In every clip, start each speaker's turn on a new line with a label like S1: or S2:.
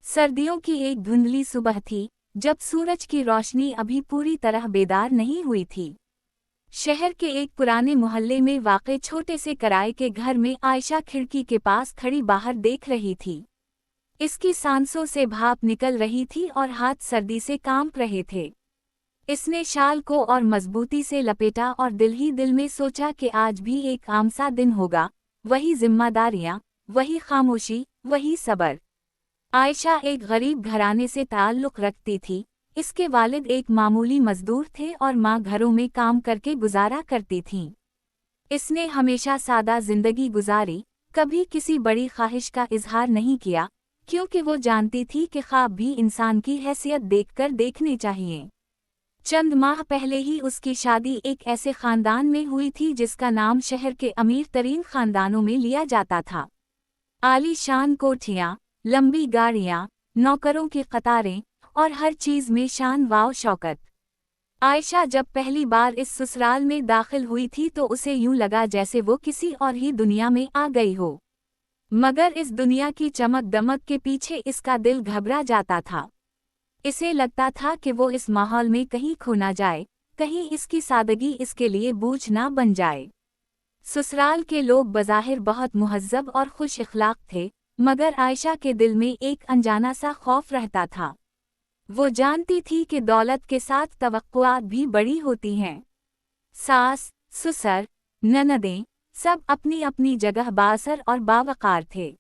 S1: सर्दियों की एक धुंधली सुबह थी, जब सूरज की रोशनी अभी पूरी तरह बेदार नहीं हुई थी। शहर के एक पुराने मोहल्ले में वाक़े छोटे से किराए के घर में आयशा खिड़की के पास खड़ी बाहर देख रही थी। इसकी सांसों से भाप निकल रही थी और हाथ सर्दी से कांप रहे थे। इसने शाल को और मजबूती से लपेटा और दिल ही दिल में सोचा कि आज भी एक आम सा दिन होगा, वही जिम्मेदारियां, वही खामोशी, वही सब्र। आयशा एक गरीब घराने से ताल्लुक़ रखती थी। इसके वालिद एक मामूली मजदूर थे और माँ घरों में काम करके गुजारा करती थीं। इसने हमेशा सादा जिंदगी गुजारी, कभी किसी बड़ी ख्वाहिश का इजहार नहीं किया, क्योंकि वो जानती थी कि ख्वाब भी इंसान की हैसियत देखकर देखने चाहिए। चंद माह पहले ही उसकी शादी एक ऐसे खानदान में हुई थी जिसका नाम शहर के अमीर तरीन खानदानों में लिया जाता था। आलीशान कोठियाँ, लंबी गाड़ियाँ, नौकरों की कतारें और हर चीज़ में शान वाव शौकत। आयशा जब पहली बार इस ससुराल में दाखिल हुई थी तो उसे यूं लगा जैसे वो किसी और ही दुनिया में आ गई हो। मगर इस दुनिया की चमक दमक के पीछे इसका दिल घबरा जाता था। इसे लगता था कि वो इस माहौल में कहीं खो ना जाए, कहीं इसकी सादगी इसके लिए बोझ ना बन जाए। ससुराल के लोग बज़ाहिर बहुत मुहज़्ज़ब और खुश इखलाक थे, मगर आयशा के दिल में एक अनजाना सा खौफ रहता था। वो जानती थी कि दौलत के साथ तवक्कुआत भी बड़ी होती हैं। सास, ससुर, ननदें, सब अपनी अपनी जगह बाअसर और बावकार थे।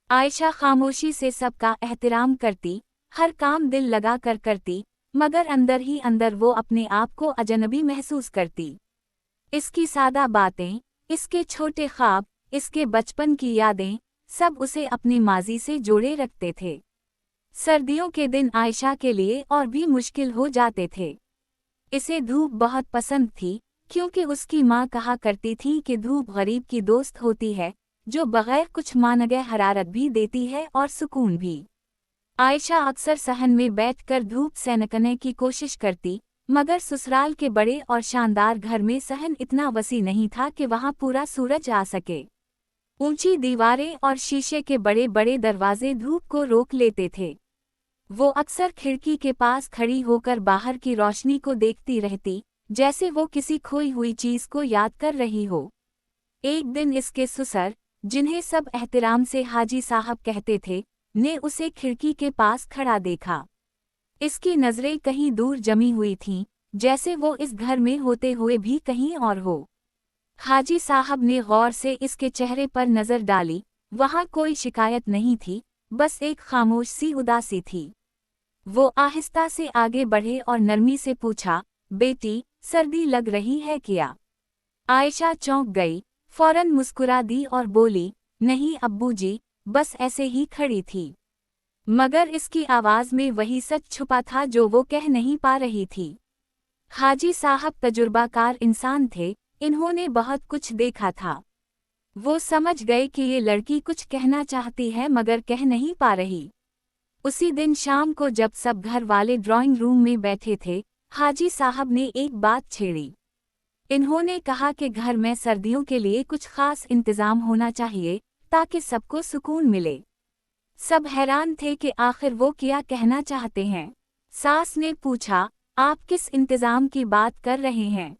S1: आयशा खामोशी से सबका एहतराम करती, हर काम दिल लगा कर करती, मगर अंदर ही अंदर वो अपने आप को अजनबी महसूस करती। इसकी सादा बातें, इसके छोटे ख्वाब, इसके बचपन की यादें, सब उसे अपनी माजी से जोड़े रखते थे। सर्दियों के दिन आयशा के लिए और भी मुश्किल हो जाते थे। इसे धूप बहुत पसंद थी, क्योंकि उसकी माँ कहा करती थी कि धूप गरीब की दोस्त होती है, जो बगैर कुछ मांगे हरारत भी देती है और सुकून भी। आयशा अक्सर सहन में बैठकर धूप सेकने की कोशिश करती, मगर ससुराल के बड़े और शानदार घर में सहन इतना वसी नहीं था कि वहाँ पूरा सूरज आ सके। ऊंची दीवारें और शीशे के बड़े बड़े दरवाजे धूप को रोक लेते थे। वो अक्सर खिड़की के पास खड़ी होकर बाहर की रोशनी को देखती रहती, जैसे वो किसी खोई हुई चीज को याद कर रही हो। एक दिन इसके ससुर, जिन्हें सब एहतराम से हाजी साहब कहते थे, ने उसे खिड़की के पास खड़ा देखा। इसकी नजरें कहीं दूर जमी हुई थीं, जैसे वो इस घर में होते हुए भी कहीं और हो। हाजी साहब ने गौर से इसके चेहरे पर नजर डाली, वहाँ कोई शिकायत नहीं थी, बस एक खामोश सी उदासी थी। वो आहिस्ता से आगे बढ़े और नरमी से पूछा, बेटी, सर्दी लग रही है क्या? आयशा चौंक गई, फौरन मुस्कुरा दी और बोली, नहीं अब्बूजी, बस ऐसे ही खड़ी थी। मगर इसकी आवाज़ में वही सच छुपा था जो वो कह नहीं पा रही थी। हाजी साहब तजुर्बाकार इंसान थे, इन्होंने बहुत कुछ देखा था। वो समझ गए कि ये लड़की कुछ कहना चाहती है मगर कह नहीं पा रही। उसी दिन शाम को जब सब घर वाले ड्राइंग रूम में बैठे थे, हाजी साहब ने एक बात छेड़ी। इन्होंने कहा कि घर में सर्दियों के लिए कुछ खास इंतजाम होना चाहिए, ताकि सबको सुकून मिले। सब हैरान थे कि आखिर वो क्या कहना चाहते हैं। सास ने पूछा, आप किस इंतजाम की बात कर रहे हैं?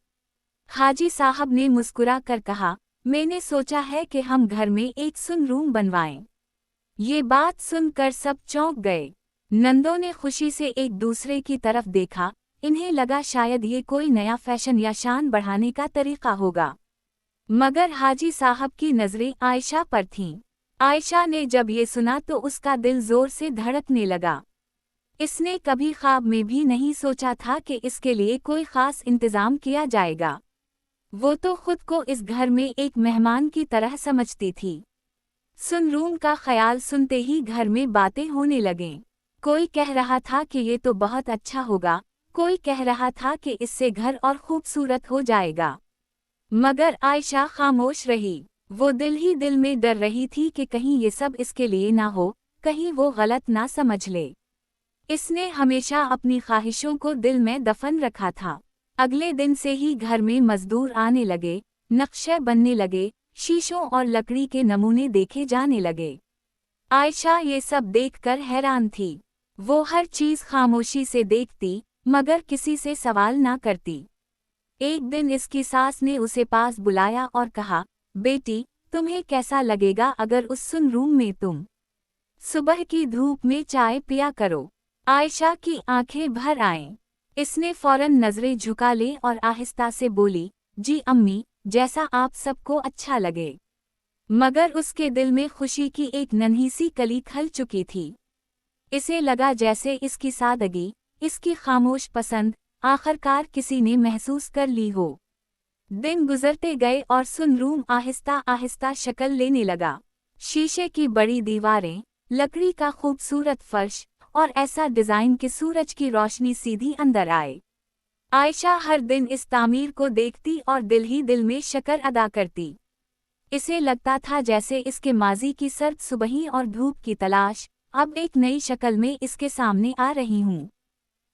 S1: हाजी साहब ने मुस्कुरा कर कहा, मैंने सोचा है कि हम घर में एक सुन रूम बनवाएं। ये बात सुनकर सब चौंक गए। नंदों ने खुशी से एक दूसरे की तरफ देखा, इन्हें लगा शायद ये कोई नया फैशन या शान बढ़ाने का तरीका होगा। मगर हाजी साहब की नजरें आयशा पर थीं। आयशा ने जब ये सुना तो उसका दिल जोर से धड़कने लगा। इसने कभी ख्वाब में भी नहीं सोचा था कि इसके लिए कोई खास इंतजाम किया जाएगा। वो तो खुद को इस घर में एक मेहमान की तरह समझती थी। सुनरूम का ख्याल सुनते ही घर में बातें होने लगें। कोई कह रहा था कि ये तो बहुत अच्छा होगा, कोई कह रहा था कि इससे घर और खूबसूरत हो जाएगा। मगर आयशा खामोश रही। वो दिल ही दिल में डर रही थी कि कहीं ये सब इसके लिए ना हो, कहीं वो गलत ना समझ ले। इसने हमेशा अपनी ख्वाहिशों को दिल में दफन रखा था। अगले दिन से ही घर में मजदूर आने लगे, नक्शे बनने लगे, शीशों और लकड़ी के नमूने देखे जाने लगे। आयशा ये सब देखकर हैरान थी। वो हर चीज खामोशी से देखती, मगर किसी से सवाल ना करती। एक दिन इसकी सास ने उसे पास बुलाया और कहा, बेटी, तुम्हें कैसा लगेगा अगर उस सुन रूम में तुम सुबह की धूप में चाय पिया करो। आयशा की आंखें भर आईं। इसने फौरन नजरें झुका ली और आहिस्ता से बोली, जी अम्मी, जैसा आप सबको अच्छा लगे। मगर उसके दिल में खुशी की एक नन्ही सी कली खल चुकी थी। इसे लगा जैसे इसकी सादगी, इसकी खामोश पसंद, आखिरकार किसी ने महसूस कर ली हो। दिन गुजरते गए और सुन रूम आहिस्ता आहिस्ता शक्ल लेने लगा। शीशे की बड़ी दीवारें, लकड़ी का खूबसूरत फर्श और ऐसा डिजाइन कि सूरज की रोशनी सीधी अंदर आए। आयशा हर दिन इस तामीर को देखती और दिल ही दिल में शक्र अदा करती। इसे लगता था जैसे इसके माजी की सर्द सुबही और धूप की तलाश अब एक नई शक्ल में इसके सामने आ रही हूँ।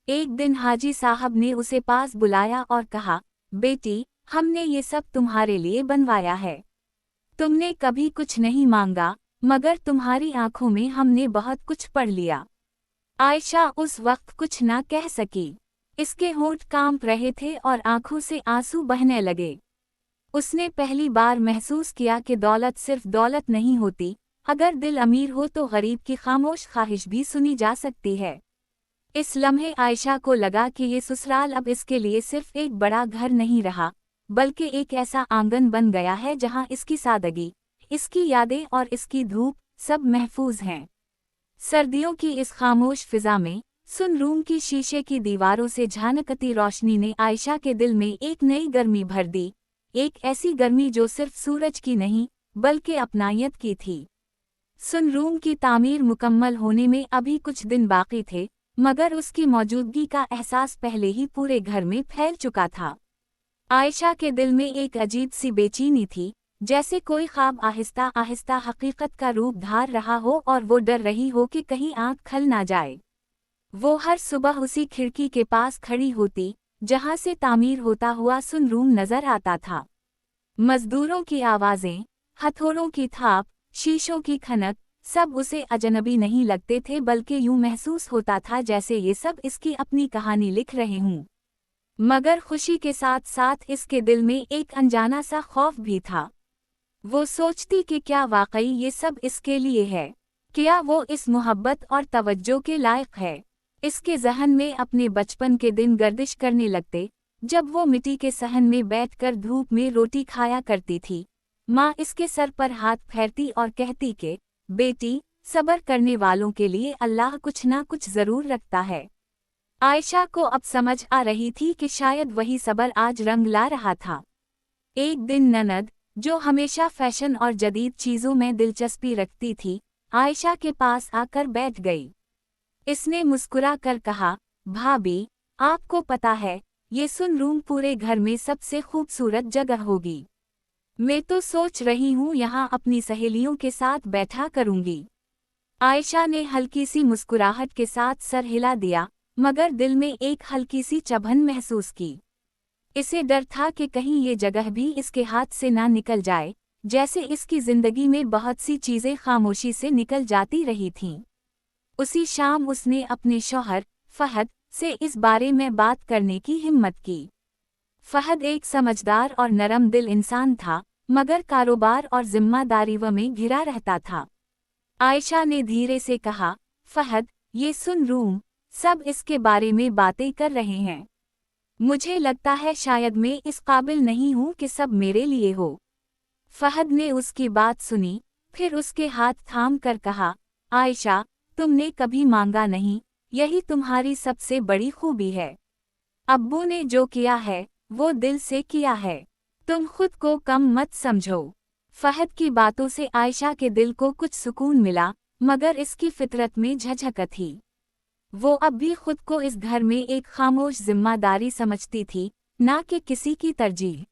S1: एक दिन हाजी साहब ने उसे पास बुलाया और कहा, बेटी, हमने ये सब तुम्हारे लिए बनवाया है। तुमने कभी कुछ नहीं मांगा, मगर तुम्हारी आंखों में हमने बहुत कुछ पढ़ लिया। आयशा उस वक्त कुछ ना कह सकी। इसके होंठ कांप रहे थे और आंखों से आंसू बहने लगे। उसने पहली बार महसूस किया कि दौलत सिर्फ दौलत नहीं होती, अगर दिल अमीर हो तो गरीब की खामोश ख्वाहिश भी सुनी जा सकती है। इस लम्हे आयशा को लगा कि ये ससुराल अब इसके लिए सिर्फ एक बड़ा घर नहीं रहा, बल्कि एक ऐसा आंगन बन गया है जहां इसकी सादगी, इसकी यादें और इसकी धूप सब महफूज हैं। सर्दियों की इस खामोश फिजा में सुन रूम की शीशे की दीवारों से झांकती रोशनी ने आयशा के दिल में एक नई गर्मी भर दी, एक ऐसी गर्मी जो सिर्फ सूरज की नहीं बल्कि अपनायत की थी। सुन रूम की तामीर मुकम्मल होने में अभी कुछ दिन बाकी थे, मगर उसकी मौजूदगी का एहसास पहले ही पूरे घर में फैल चुका था। आयशा के दिल में एक अजीब सी बेचैनी थी, जैसे कोई ख्वाब आहिस्ता आहिस्ता हकीकत का रूप धार रहा हो और वो डर रही हो कि कहीं आँख खल ना जाए। वो हर सुबह उसी खिड़की के पास खड़ी होती, जहाँ से तामीर होता हुआ सुन रूम नजर आता था। मजदूरों की आवाज़ें, हथौड़ों की थाप, शीशों की खनक, सब उसे अजनबी नहीं लगते थे, बल्कि यूं महसूस होता था जैसे ये सब इसकी अपनी कहानी लिख रहे हों। मगर खुशी के साथ साथ इसके दिल में एक अनजाना सा खौफ भी था। वो सोचती कि क्या वाकई ये सब इसके लिए है? क्या वो इस मोहब्बत और तवज्जो के लायक है? इसके ज़हन में अपने बचपन के दिन गर्दिश करने लगते, जब वो मिट्टी के सहन में बैठकर धूप में रोटी खाया करती थी। माँ इसके सर पर हाथ फेरती और कहती कि बेटी, सब्र करने वालों के लिए अल्लाह कुछ ना कुछ ज़रूर रखता है। आयशा को अब समझ आ रही थी कि शायद वही सब्र आज रंग ला रहा था। एक दिन ननद, जो हमेशा फैशन और जदीद चीज़ों में दिलचस्पी रखती थी, आयशा के पास आकर बैठ गई। इसने मुस्कुरा कर कहा, भाभी, आपको पता है, ये सुन रूम पूरे घर में सबसे खूबसूरत जगह होगी। मैं तो सोच रही हूँ यहाँ अपनी सहेलियों के साथ बैठा करूँगी। आयशा ने हल्की सी मुस्कुराहट के साथ सर हिला दिया, मगर दिल में एक हल्की सी चुभन महसूस की। इसे डर था कि कहीं ये जगह भी इसके हाथ से ना निकल जाए, जैसे इसकी जिंदगी में बहुत सी चीज़ें खामोशी से निकल जाती रही थीं। उसी शाम उसने अपने शौहर फहद से इस बारे में बात करने की हिम्मत की। फहद एक समझदार और नरम दिल इंसान था, मगर कारोबार और जिम्मेदारी में घिरा रहता था। आयशा ने धीरे से कहा, फहद, ये सुन रूम, सब इसके बारे में बातें कर रहे हैं। मुझे लगता है शायद मैं इस काबिल नहीं हूँ कि सब मेरे लिए हो। फहद ने उसकी बात सुनी, फिर उसके हाथ थाम कर कहा, आयशा, तुमने कभी मांगा नहीं, यही तुम्हारी सबसे बड़ी खूबी है। अब्बू ने जो किया है, वो दिल से किया है। तुम खुद को कम मत समझो। फहद की बातों से आयशा के दिल को कुछ सुकून मिला, मगर इसकी फितरत में झझक थी। वो अब भी खुद को इस घर में एक खामोश जिम्मेदारी समझती थी, ना कि किसी की तरजीह।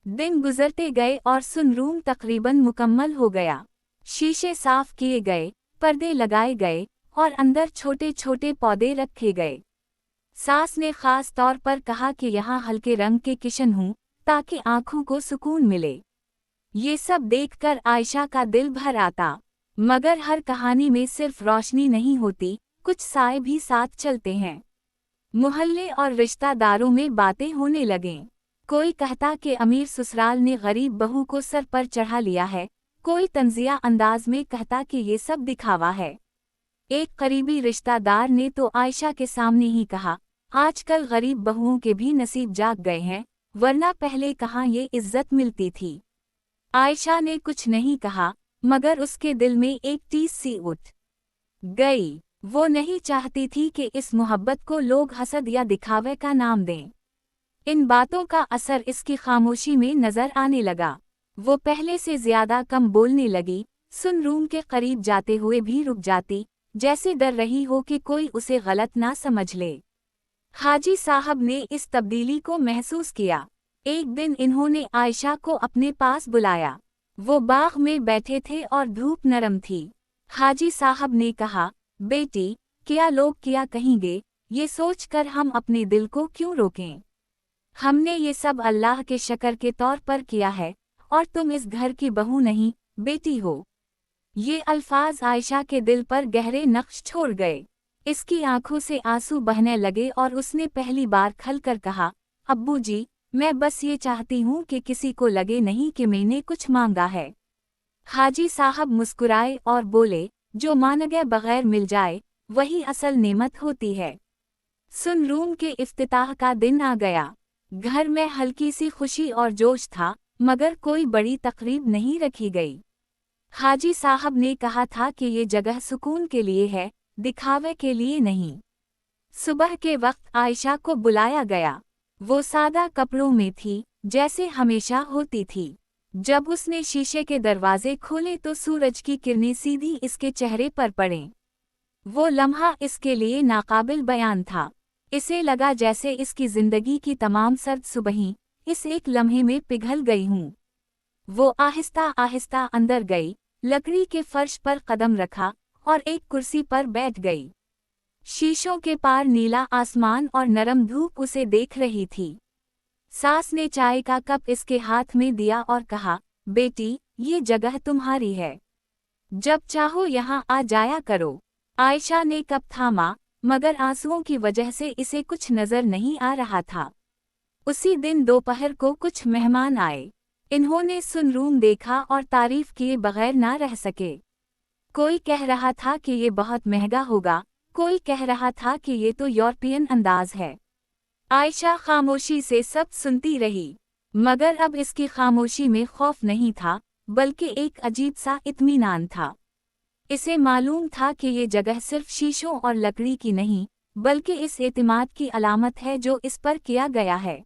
S1: दिन गुजरते गए और सुन रूम तकरीबन मुकम्मल हो गया। शीशे साफ किए गए, पर्दे लगाए गए और अंदर छोटे छोटे पौधे रखे गए। सास ने खास तौर पर कहा कि यहाँ हल्के रंग के किशन हों, ताकि आंखों को सुकून मिले। ये सब देखकर आयशा का दिल भर आता। मगर हर कहानी में सिर्फ रोशनी नहीं होती, कुछ साए भी साथ चलते हैं। मोहल्ले और रिश्तेदारों में बातें होने लगें। कोई कहता कि अमीर ससुराल ने गरीब बहू को सर पर चढ़ा लिया है, कोई तंजिया अंदाज में कहता कि ये सब दिखावा है। एक करीबी रिश्तेदार ने तो आयशा के सामने ही कहा, आजकल गरीब बहुओं के भी नसीब जाग गए हैं, वरना पहले कहाँ ये इज्जत मिलती थी। आयशा ने कुछ नहीं कहा, मगर उसके दिल में एक टीस सी उठ गई। वो नहीं चाहती थी कि इस मोहब्बत को लोग हसद या दिखावे का नाम दें। इन बातों का असर इसकी खामोशी में नजर आने लगा। वो पहले से ज्यादा कम बोलने लगी, सुनरूम के करीब जाते हुए भी रुक जाती, जैसे डर रही हो कि कोई उसे गलत ना समझ ले। हाजी साहब ने इस तब्दीली को महसूस किया। एक दिन इन्होंने आयशा को अपने पास बुलाया। वो बाग में बैठे थे और धूप नरम थी। हाजी साहब ने कहा, बेटी, क्या लोग क्या कहेंगे, ये सोचकर हम अपने दिल को क्यों रोकें। हमने ये सब अल्लाह के शक्र के तौर पर किया है, और तुम इस घर की बहू नहीं, बेटी हो। ये अल्फाज आयशा के दिल पर गहरे नक्श छोड़ गए। इसकी आंखों से आंसू बहने लगे और उसने पहली बार खलकर कहा, अब्बू जी, मैं बस ये चाहती हूँ कि किसी को लगे नहीं कि मैंने कुछ मांगा है। हाजी साहब मुस्कुराए और बोले, जो मांगे बगैर मिल जाए, वही असल नेमत होती है। सुनरूम के इफ्तिताह का दिन आ गया। घर में हल्की सी खुशी और जोश था, मगर कोई बड़ी तकरीब नहीं रखी गई। हाजी साहब ने कहा था कि ये जगह सुकून के लिए है, दिखावे के लिए नहीं। सुबह के वक्त आयशा को बुलाया गया। वो सादा कपड़ों में थी, जैसे हमेशा होती थी। जब उसने शीशे के दरवाजे खोले तो सूरज की किरणें सीधी इसके चेहरे पर पड़ें। वो लम्हा इसके लिए नाकाबिल बयान था। इसे लगा जैसे इसकी जिंदगी की तमाम सर्द सुबहें इस एक लम्हे में पिघल गई हूँ। वो आहिस्ता आहिस्ता अंदर गई, लकड़ी के फर्श पर कदम रखा और एक कुर्सी पर बैठ गई। शीशों के पार नीला आसमान और नरम धूप उसे देख रही थी। सास ने चाय का कप इसके हाथ में दिया और कहा, बेटी, ये जगह तुम्हारी है, जब चाहो यहाँ आ जाया करो। आयशा ने कप थामा, मगर आंसुओं की वजह से इसे कुछ नजर नहीं आ रहा था। उसी दिन दोपहर को कुछ मेहमान आए। इन्होंने सुनरूम देखा और तारीफ किए बगैर ना रह सके। कोई कह रहा था कि ये बहुत महंगा होगा, कोई कह रहा था कि ये तो यूरोपियन अंदाज है। आयशा खामोशी से सब सुनती रही, मगर अब इसकी खामोशी में खौफ नहीं था, बल्कि एक अजीब सा इत्मीनान था। इसे मालूम था कि ये जगह सिर्फ शीशों और लकड़ी की नहीं, बल्कि इस एतमाद की अलामत है जो इस पर किया गया है।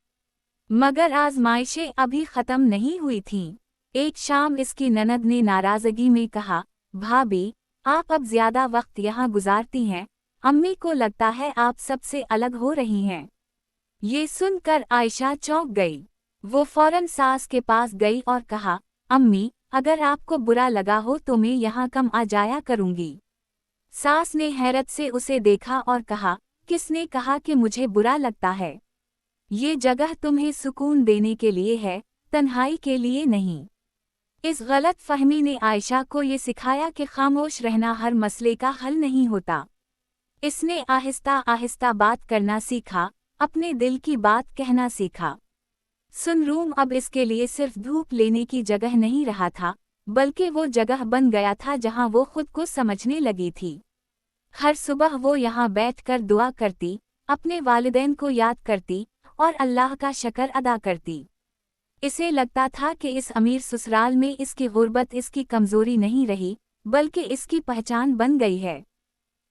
S1: मगर आजमाइशें अभी ख़त्म नहीं हुई थीं। एक शाम इसकी ननद ने नाराज़गी में कहा, भाभी, आप अब ज़्यादा वक्त यहाँ गुजारती हैं, अम्मी को लगता है आप सबसे अलग हो रही हैं। ये सुनकर आयशा चौंक गई। वो फौरन सास के पास गई और कहा, अम्मी, अगर आपको बुरा लगा हो तो मैं यहाँ कम आ जाया करूँगी। सास ने हैरत से उसे देखा और कहा, किसने कहा कि मुझे बुरा लगता है? ये जगह तुम्हें सुकून देने के लिए है, तन्हाई के लिए नहीं। इस गलत फहमी ने आयशा को ये सिखाया कि खामोश रहना हर मसले का हल नहीं होता। इसने आहिस्ता आहिस्ता बात करना सीखा, अपने दिल की बात कहना सीखा। सुनरूम अब इसके लिए सिर्फ धूप लेने की जगह नहीं रहा था, बल्कि वो जगह बन गया था जहां वो खुद को समझने लगी थी। हर सुबह वो यहाँ बैठकर दुआ करती, अपने वालिदैन को याद करती और अल्लाह का शुक्र अदा करती। इसे लगता था कि इस अमीर ससुराल में इसकी गुर्बत इसकी कमजोरी नहीं रही, बल्कि इसकी पहचान बन गई है।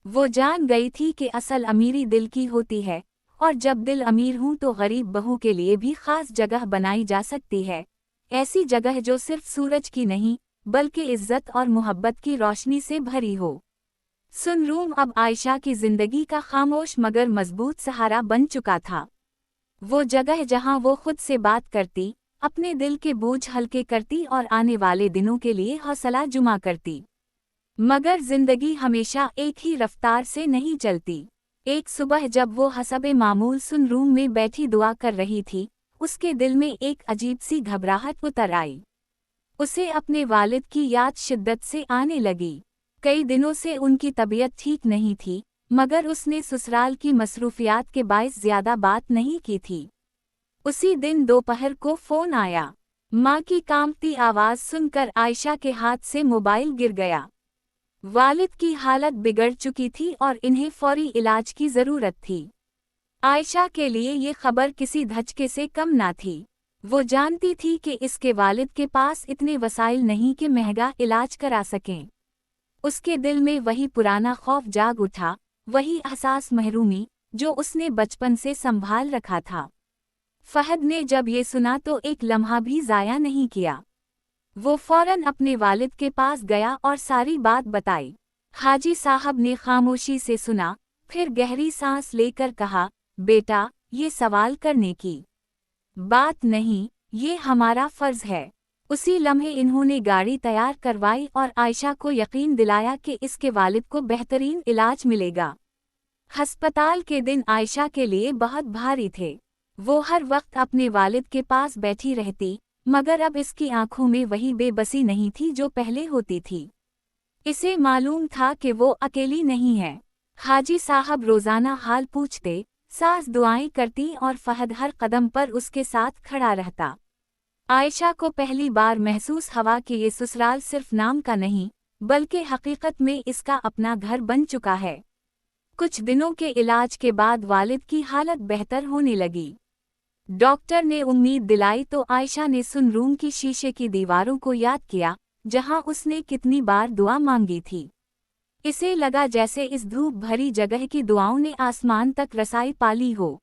S1: वो जान गई थी कि असल अमीरी दिल की होती है, और जब दिल अमीर हूँ तो गरीब बहू के लिए भी खास जगह बनाई जा सकती है। ऐसी जगह जो सिर्फ सूरज की नहीं, बल्कि इज्जत और मोहब्बत की रोशनी से भरी हो। सुनरूम अब आयशा की जिंदगी का खामोश मगर मजबूत सहारा बन चुका था। वो जगह जहां वो खुद से बात करती, अपने दिल के बोझ हल्के करती और आने वाले दिनों के लिए हौसला जुमा करती। मगर जिंदगी हमेशा एक ही रफ्तार से नहीं चलती। एक सुबह जब वो हसबे मामूल सुनरूम में बैठी दुआ कर रही थी, उसके दिल में एक अजीब सी घबराहट उतर आई। उसे अपने वालिद की याद शिद्दत से आने लगी। कई दिनों से उनकी तबीयत ठीक नहीं थी, मगर उसने ससुराल की मसरूफियात के बाइस ज्यादा बात नहीं की थी। उसी दिन दोपहर को फोन आया। माँ की कांपती आवाज सुनकर आयशा के हाथ से मोबाइल गिर गया। वालिद की हालत बिगड़ चुकी थी और इन्हें फौरी इलाज की जरूरत थी। आयशा के लिए ये खबर किसी धचके से कम ना थी। वो जानती थी कि इसके वालिद के पास इतने वसाइल नहीं कि महंगा इलाज करा सकें। उसके दिल में वही पुराना खौफ जाग उठा, वही एहसास महरूमी जो उसने बचपन से संभाल रखा था। फहद ने जब ये सुना तो एक लम्हा भी ज़ाया नहीं किया। वो फौरन अपने वालिद के पास गया और सारी बात बताई। हाजी साहब ने खामोशी से सुना, फिर गहरी सांस लेकर कहा, बेटा, ये सवाल करने की बात नहीं, ये हमारा फर्ज है। उसी लम्हे इन्होंने गाड़ी तैयार करवाई और आयशा को यकीन दिलाया कि इसके वालिद को बेहतरीन इलाज मिलेगा। हस्पताल के दिन आयशा के लिए बहुत भारी थे। वो हर वक्त अपने वालिद के पास बैठी रहती, मगर अब इसकी आंखों में वही बेबसी नहीं थी जो पहले होती थी। इसे मालूम था कि वो अकेली नहीं है। हाजी साहब रोजाना हाल पूछते, सास दुआएं करती और फहद हर कदम पर उसके साथ खड़ा रहता। आयशा को पहली बार महसूस हुआ कि ये ससुराल सिर्फ नाम का नहीं, बल्कि हकीकत में इसका अपना घर बन चुका है। कुछ दिनों के इलाज के बाद वालिद की हालत बेहतर होने लगी। डॉक्टर ने उम्मीद दिलाई तो आयशा ने सुन रूम की शीशे की दीवारों को याद किया, जहां उसने कितनी बार दुआ मांगी थी। इसे लगा जैसे इस धूप भरी जगह की दुआओं ने आसमान तक रसाई पाली हो।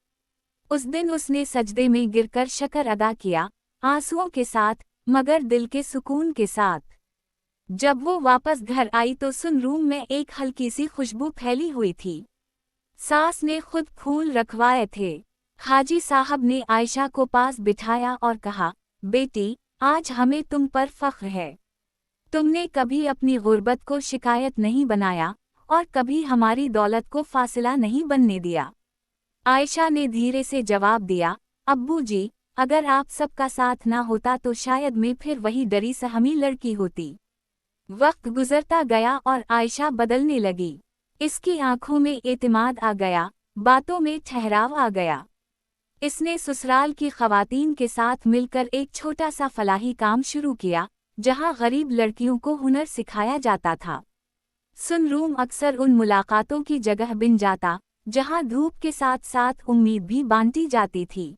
S1: उस दिन उसने सजदे में गिरकर शक्र अदा किया, आंसुओं के साथ, मगर दिल के सुकून के साथ। जब वो वापस घर आई तो सुन रूम में एक हल्की सी खुशबू फैली हुई थी। सास ने खुद फूल रखवाए थे। हाजी साहब ने आयशा को पास बिठाया और कहा, बेटी, आज हमें तुम पर फख्र है। तुमने कभी अपनी गुर्बत को शिकायत नहीं बनाया और कभी हमारी दौलत को फासिला नहीं बनने दिया। आयशा ने धीरे से जवाब दिया, अब्बू जी, अगर आप सबका साथ ना होता तो शायद मैं फिर वही डरी सहमी लड़की होती। वक्त गुजरता गया और आयशा बदलने लगी। इसकी आंखों में एतमाद आ गया, बातों में ठहराव आ गया। इसने ससुराल की खवातीन के साथ मिलकर एक छोटा सा फलाही काम शुरू किया, जहां गरीब लड़कियों को हुनर सिखाया जाता था। सुन रूम अक्सर उन मुलाकातों की जगह बन जाता, जहां धूप के साथ साथ उम्मीद भी बांटी जाती थी।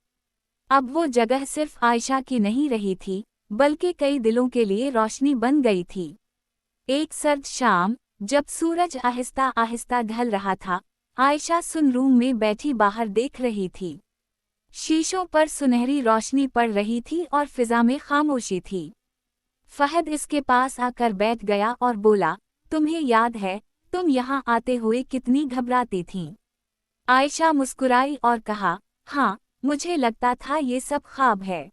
S1: अब वो जगह सिर्फ आयशा की नहीं रही थी, बल्कि कई दिलों के लिए रोशनी बन गई थी। एक सर्द शाम, जब सूरज आहिस्ता आहिस्ता ढल रहा था, आयशा सुन रूम में बैठी बाहर देख रही थी। शीशों पर सुनहरी रोशनी पड़ रही थी और फिजा में खामोशी थी। फहद इसके पास आकर बैठ गया और बोला, तुम्हें याद है, तुम यहाँ आते हुए कितनी घबराती थीं? आयशा मुस्कुराई और कहा, हाँ, मुझे लगता था ये सब ख्वाब है।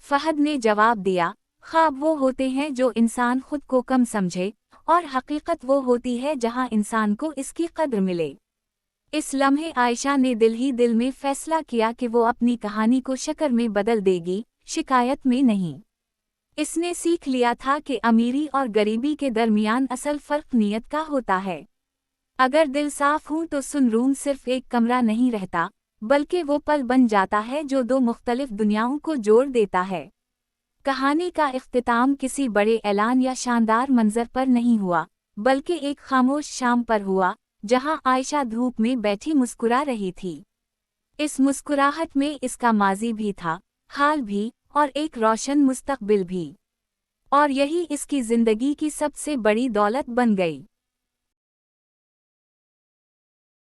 S1: फहद ने जवाब दिया, ख्वाब वो होते हैं जो इंसान खुद को कम समझे, और हकीकत वो होती है जहाँ इंसान को इसकी कद्र मिले। इस लम्हे आयशा ने दिल ही दिल में फैसला किया कि वो अपनी कहानी को शक्र में बदल देगी, शिकायत में नहीं। इसने सीख लिया था कि अमीरी और गरीबी के दरमियान असल फर्क नीयत का होता है। अगर दिल साफ हो तो सुन रूम सिर्फ एक कमरा नहीं रहता, बल्कि वो पल बन जाता है जो दो मुख्तलिफ दुनियाओं को जोड़ देता है। कहानी का इख्तिताम किसी बड़े ऐलान या शानदार मंजर पर नहीं हुआ, बल्कि एक खामोश शाम पर हुआ, जहां आयशा धूप में बैठी मुस्कुरा रही थी। इस मुस्कुराहट में इसका माजी भी था, हाल भी, और एक रोशन मुस्तकबिल भी। और यही इसकी जिंदगी की सबसे बड़ी दौलत बन गई।